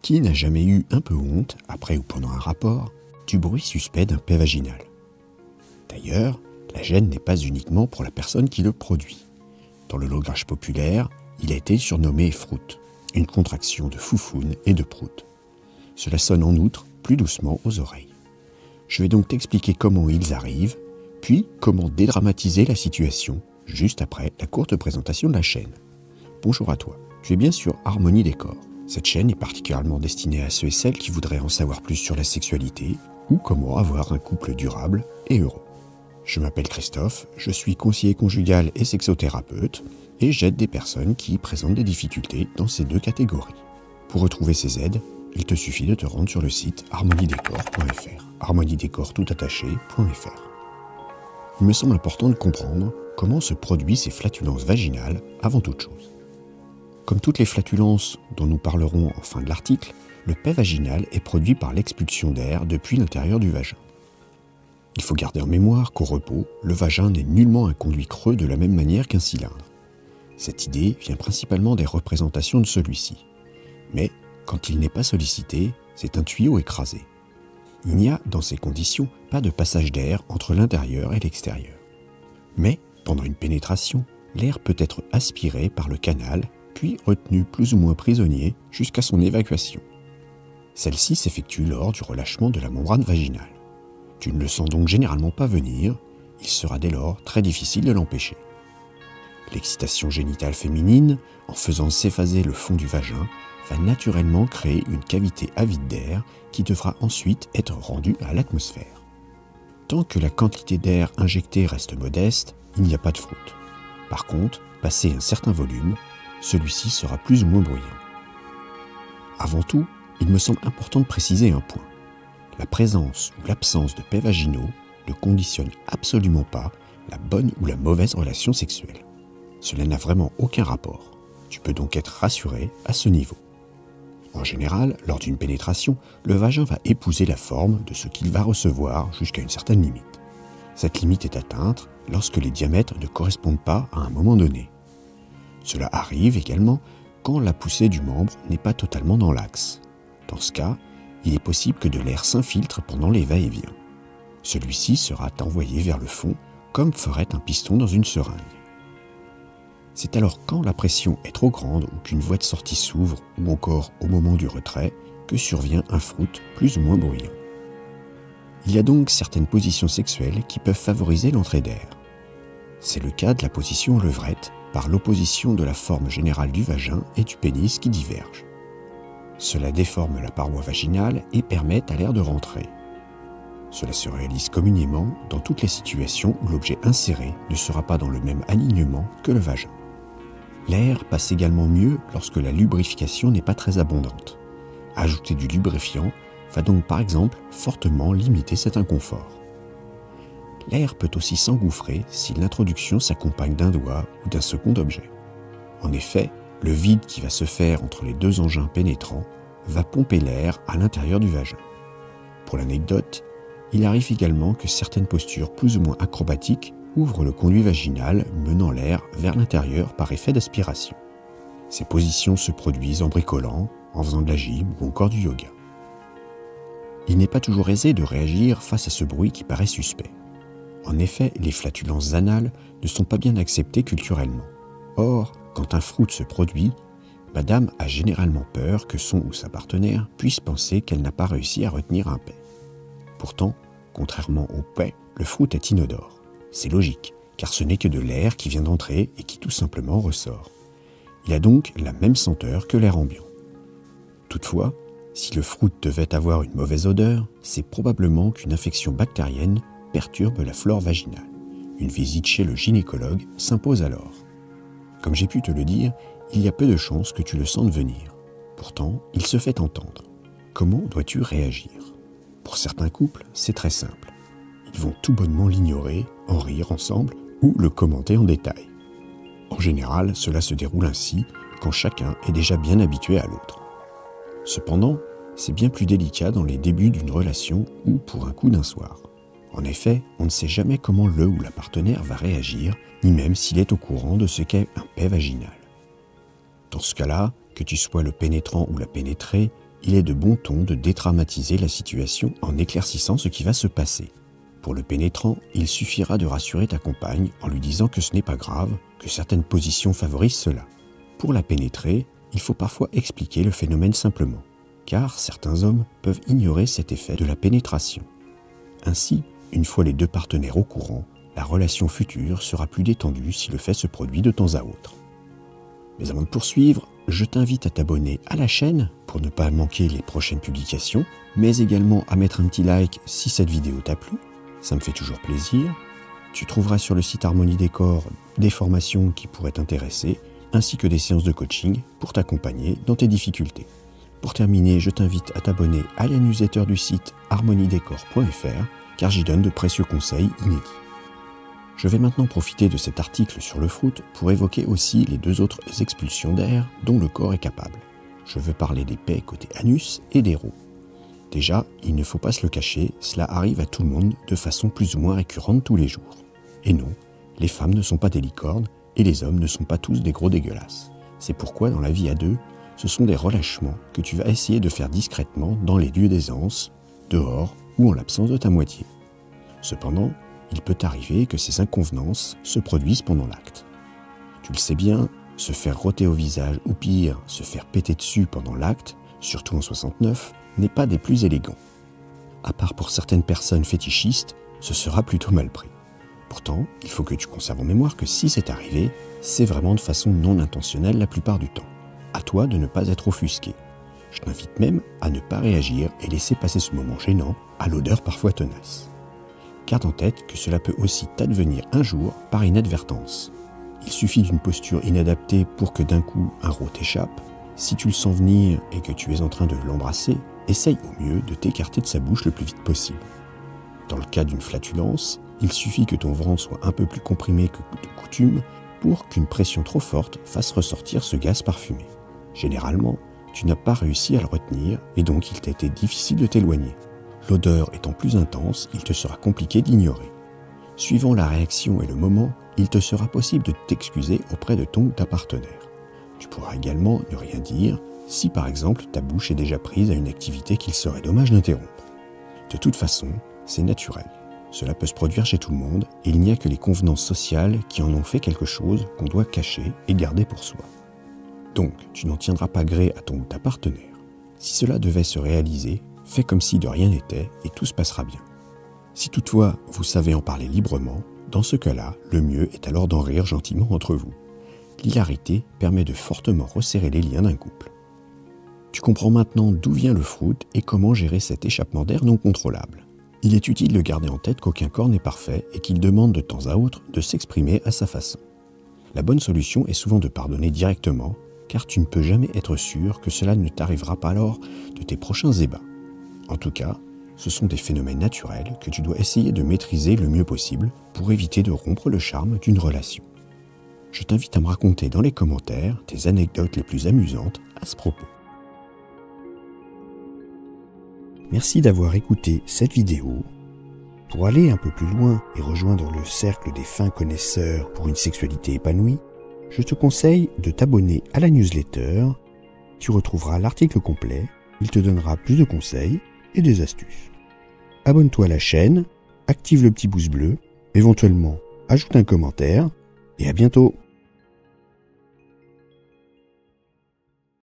Qui n'a jamais eu un peu honte, après ou pendant un rapport, du bruit suspect d'un paix vaginal? D'ailleurs, la gêne n'est pas uniquement pour la personne qui le produit. Dans le langage populaire, il a été surnommé froute, une contraction de foufoune et de prout. Cela sonne en outre plus doucement aux oreilles. Je vais donc t'expliquer comment ils arrivent, puis comment dédramatiser la situation, juste après la courte présentation de la chaîne. Bonjour à toi, tu es bien sûr Harmonie Décor. Cette chaîne est particulièrement destinée à ceux et celles qui voudraient en savoir plus sur la sexualité ou comment avoir un couple durable et heureux. Je m'appelle Christophe, je suis conseiller conjugal et sexothérapeute et j'aide des personnes qui présentent des difficultés dans ces deux catégories. Pour retrouver ces aides, il te suffit de te rendre sur le site harmoniedécor.fr, harmoniedécor.fr. Il me semble important de comprendre comment se produisent ces flatulences vaginales avant toute chose. Comme toutes les flatulences dont nous parlerons en fin de l'article, le paix vaginal est produit par l'expulsion d'air depuis l'intérieur du vagin. Il faut garder en mémoire qu'au repos, le vagin n'est nullement un conduit creux de la même manière qu'un cylindre. Cette idée vient principalement des représentations de celui-ci. Mais, quand il n'est pas sollicité, c'est un tuyau écrasé. Il n'y a, dans ces conditions, pas de passage d'air entre l'intérieur et l'extérieur. Mais, pendant une pénétration, l'air peut être aspiré par le canal, puis retenu plus ou moins prisonnier jusqu'à son évacuation. Celle-ci s'effectue lors du relâchement de la membrane vaginale. Tu ne le sens donc généralement pas venir, il sera dès lors très difficile de l'empêcher. L'excitation génitale féminine, en faisant s'effacer le fond du vagin, va naturellement créer une cavité avide d'air qui devra ensuite être rendue à l'atmosphère. Tant que la quantité d'air injecté reste modeste, il n'y a pas de froute. Par contre, passé un certain volume, celui-ci sera plus ou moins bruyant. Avant tout, il me semble important de préciser un point. La présence ou l'absence de paix vaginaux ne conditionne absolument pas la bonne ou la mauvaise relation sexuelle. Cela n'a vraiment aucun rapport. Tu peux donc être rassuré à ce niveau. En général, lors d'une pénétration, le vagin va épouser la forme de ce qu'il va recevoir jusqu'à une certaine limite. Cette limite est atteinte lorsque les diamètres ne correspondent pas à un moment donné. Cela arrive également quand la poussée du membre n'est pas totalement dans l'axe. Dans ce cas, il est possible que de l'air s'infiltre pendant les va-et-vient. Celui-ci sera envoyé vers le fond comme ferait un piston dans une seringue. C'est alors quand la pression est trop grande ou qu'une voie de sortie s'ouvre ou encore au moment du retrait que survient un froute plus ou moins bruyant. Il y a donc certaines positions sexuelles qui peuvent favoriser l'entrée d'air. C'est le cas de la position levrette, par l'opposition de la forme générale du vagin et du pénis qui divergent. Cela déforme la paroi vaginale et permet à l'air de rentrer. Cela se réalise communément dans toutes les situations où l'objet inséré ne sera pas dans le même alignement que le vagin. L'air passe également mieux lorsque la lubrification n'est pas très abondante. Ajouter du lubrifiant va donc par exemple fortement limiter cet inconfort. L'air peut aussi s'engouffrer si l'introduction s'accompagne d'un doigt ou d'un second objet. En effet, le vide qui va se faire entre les deux engins pénétrants va pomper l'air à l'intérieur du vagin. Pour l'anecdote, il arrive également que certaines postures plus ou moins acrobatiques ouvrent le conduit vaginal menant l'air vers l'intérieur par effet d'aspiration. Ces positions se produisent en bricolant, en faisant de la gym ou encore du yoga. Il n'est pas toujours aisé de réagir face à ce bruit qui paraît suspect. En effet, les flatulences anales ne sont pas bien acceptées culturellement. Or, quand un froute se produit, madame a généralement peur que son ou sa partenaire puisse penser qu'elle n'a pas réussi à retenir un paix. Pourtant, contrairement au paix, le froute est inodore. C'est logique, car ce n'est que de l'air qui vient d'entrer et qui tout simplement ressort. Il a donc la même senteur que l'air ambiant. Toutefois, si le froute devait avoir une mauvaise odeur, c'est probablement qu'une infection bactérienne perturbe la flore vaginale. Une visite chez le gynécologue s'impose alors. Comme j'ai pu te le dire, il y a peu de chances que tu le sentes venir. Pourtant, il se fait entendre. Comment dois-tu réagir? Pour certains couples, c'est très simple. Ils vont tout bonnement l'ignorer, en rire ensemble ou le commenter en détail. En général, cela se déroule ainsi quand chacun est déjà bien habitué à l'autre. Cependant, c'est bien plus délicat dans les débuts d'une relation ou pour un coup d'un soir. En effet, on ne sait jamais comment le ou la partenaire va réagir, ni même s'il est au courant de ce qu'est un paix vaginal. Dans ce cas-là, que tu sois le pénétrant ou la pénétrée, il est de bon ton de dédramatiser la situation en éclaircissant ce qui va se passer. Pour le pénétrant, il suffira de rassurer ta compagne en lui disant que ce n'est pas grave, que certaines positions favorisent cela. Pour la pénétrer, il faut parfois expliquer le phénomène simplement, car certains hommes peuvent ignorer cet effet de la pénétration. Ainsi, une fois les deux partenaires au courant, la relation future sera plus détendue si le fait se produit de temps à autre. Mais avant de poursuivre, je t'invite à t'abonner à la chaîne pour ne pas manquer les prochaines publications, mais également à mettre un petit like si cette vidéo t'a plu, ça me fait toujours plaisir. Tu trouveras sur le site Harmonie Décor des formations qui pourraient t'intéresser, ainsi que des séances de coaching pour t'accompagner dans tes difficultés. Pour terminer, je t'invite à t'abonner à la newsletter du site harmoniedécor.fr car j'y donne de précieux conseils inédits. Je vais maintenant profiter de cet article sur le fruit pour évoquer aussi les deux autres expulsions d'air dont le corps est capable. Je veux parler des pets côté anus et des rots. Déjà, il ne faut pas se le cacher, cela arrive à tout le monde de façon plus ou moins récurrente tous les jours. Et non, les femmes ne sont pas des licornes et les hommes ne sont pas tous des gros dégueulasses. C'est pourquoi dans la vie à deux, ce sont des relâchements que tu vas essayer de faire discrètement dans les lieux d'aisance, dehors ou en l'absence de ta moitié. Cependant, il peut arriver que ces inconvenances se produisent pendant l'acte. Tu le sais bien, se faire roter au visage ou pire, se faire péter dessus pendant l'acte, surtout en 69, n'est pas des plus élégants. À part pour certaines personnes fétichistes, ce sera plutôt mal pris. Pourtant, il faut que tu conserves en mémoire que si c'est arrivé, c'est vraiment de façon non intentionnelle la plupart du temps. À toi de ne pas être offusqué. Je t'invite même à ne pas réagir et laisser passer ce moment gênant, à l'odeur parfois tenace. Garde en tête que cela peut aussi t'advenir un jour par inadvertance. Il suffit d'une posture inadaptée pour que d'un coup un rot t'échappe. Si tu le sens venir et que tu es en train de l'embrasser, essaye au mieux de t'écarter de sa bouche le plus vite possible. Dans le cas d'une flatulence, il suffit que ton ventre soit un peu plus comprimé que de coutume pour qu'une pression trop forte fasse ressortir ce gaz parfumé. Généralement, tu n'as pas réussi à le retenir et donc il t'a été difficile de t'éloigner. L'odeur étant plus intense, il te sera compliqué d'ignorer. Suivant la réaction et le moment, il te sera possible de t'excuser auprès de ton ou ta partenaire. Tu pourras également ne rien dire si par exemple ta bouche est déjà prise à une activité qu'il serait dommage d'interrompre. De toute façon, c'est naturel. Cela peut se produire chez tout le monde et il n'y a que les convenances sociales qui en ont fait quelque chose qu'on doit cacher et garder pour soi. Donc, tu n'en tiendras pas gré à ton ou ta partenaire. Si cela devait se réaliser, fais comme si de rien n'était et tout se passera bien. Si toutefois vous savez en parler librement, dans ce cas-là, le mieux est alors d'en rire gentiment entre vous. L'hilarité permet de fortement resserrer les liens d'un couple. Tu comprends maintenant d'où vient le fruit et comment gérer cet échappement d'air non contrôlable. Il est utile de garder en tête qu'aucun corps n'est parfait et qu'il demande de temps à autre de s'exprimer à sa façon. La bonne solution est souvent de pardonner directement, car tu ne peux jamais être sûr que cela ne t'arrivera pas lors de tes prochains ébats. En tout cas, ce sont des phénomènes naturels que tu dois essayer de maîtriser le mieux possible pour éviter de rompre le charme d'une relation. Je t'invite à me raconter dans les commentaires tes anecdotes les plus amusantes à ce propos. Merci d'avoir écouté cette vidéo. Pour aller un peu plus loin et rejoindre le cercle des fins connaisseurs pour une sexualité épanouie, je te conseille de t'abonner à la newsletter. Tu retrouveras l'article complet, il te donnera plus de conseils et des astuces. Abonne-toi à la chaîne, active le petit pouce bleu, éventuellement ajoute un commentaire et à bientôt.